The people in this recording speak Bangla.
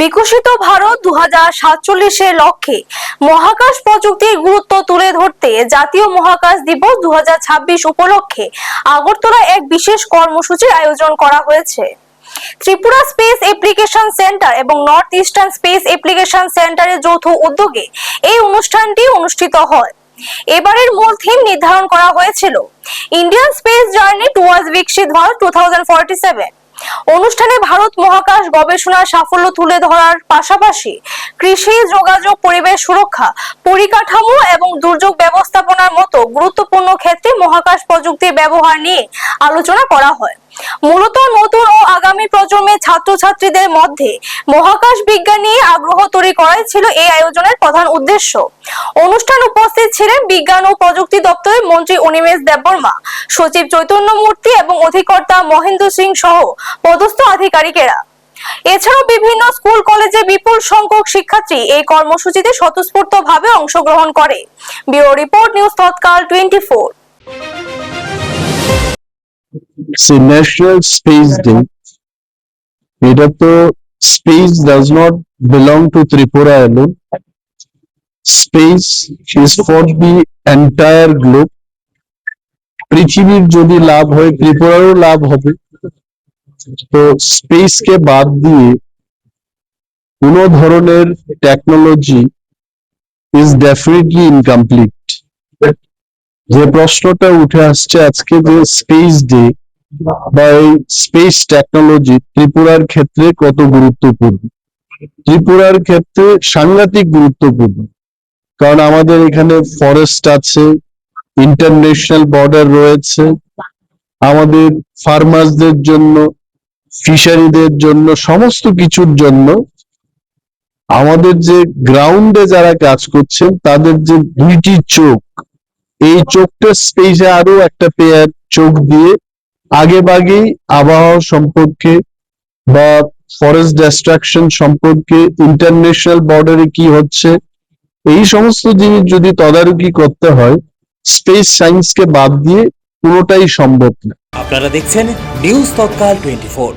বিকশিত ভারত 2047 এর লক্ষ্যে মহাকাশ প্রযুক্তির গুরুত্ব তুলে ধরতে জাতীয় মহাকাশ দিবস 2026 উপলক্ষে আগরতলা এক বিশেষ কর্মসূচির আয়োজন করা হয়েছে। ত্রিপুরা স্পেস অ্যাপ্লিকেশন সেন্টার এবং নর্থ ইস্টার্ন স্পেস অ্যাপ্লিকেশন সেন্টারের যৌথ উদ্যোগে এই অনুষ্ঠানটি অনুষ্ঠিত হয়। এবারের মূল থিম নির্ধারণ করা হয়েছিল ইন্ডিয়ান স্পেস জার্নি টুয়ার্ডস বিকশিত ভারত 2047। অনুষ্ঠানে ভারত মহাকাশ গবেষণার সাফল্য তুলে ধরার পাশাপাশি কৃষি, যোগাযোগ, পরিবেশ সুরক্ষা, পরিকাঠামো এবং দুর্যোগ ব্যবস্থাপনার মতো গুরুত্বপূর্ণ ক্ষেত্রে মহাকাশ প্রযুক্তির ব্যবহার নিয়ে আলোচনা করা হয়। মূলত নতুন ও আগামী প্রজন্মের ছাত্রছাত্রীদের মধ্যে মহাকাশ বিজ্ঞান নিয়ে আগ্রহ তৈরি করাই ছিল এই আয়োজনের প্রধান উদ্দেশ্য। অনুষ্ঠানে উপস্থিত ছিলেন বিজ্ঞান ও প্রযুক্তি দপ্তরের মন্ত্রী অনিমেষ দেববর্মা, সচিব চৈতন্য মূর্তি এবং অধিকর্তা মহেন্দ্র সিং সহ পদস্থ আধিকারিকেরা। এছাড়াও বিভিন্ন স্কুল কলেজে বিপুল সংখ্যক শিক্ষার্থী এই কর্মসূচিতে স্বতঃস্ফূর্তভাবে অংশগ্রহণ করে। ব্যুরো রিপোর্ট, নিউজ তৎকাল 24। ন্যাশনাল স্পেস ডে, এটা তো space does not belong to Tripura alone. Space is for the entire globe. পৃথিবীর যদি লাভ হয়, ত্রিপুরারও লাভ হবে। তো স্পেসকে বাদ দিয়ে কোন ধরনের টেকনোলজি ইজ ডেফিনেটলি ইনকমপ্লিট। যে প্রশ্নটা উঠে আসছে আজকে, যে স্পেস ডে বা এই স্পেস টেকনোলজি ত্রিপুরার ক্ষেত্রে কত গুরুত্বপূর্ণ। ত্রিপুরার ক্ষেত্রে সাংঘাতিক গুরুত্বপূর্ণ, কারণ আমাদের এখানে ফরেস্ট আছে, ইন্টারন্যাশনাল বর্ডার রয়েছে, আমাদের ফার্মার্সদের জন্য, ফিশারিদের জন্য, সমস্ত কিছুর জন্য আমাদের যে গ্রাউন্ডে যারা কাজ করছেন তাদের যে দুইটি চোখ, এই চোখটা স্পেসে আরো একটা পেয়ার চোখ দিয়ে আগে বাগেই আবহাওয়া সম্পর্কে বা ফরেস্ট ডিস্ট্রাকশন সম্পর্কে, ইন্টারন্যাশনাল বর্ডারে কি হচ্ছে, এই সমস্ত জিনিস যদি তদারকি করতে হয়, স্পেস সায়েন্সকে বাদ দিয়ে কোনোটাই সম্ভব না। আপনারা দেখছেন নিউজ তৎকাল 24।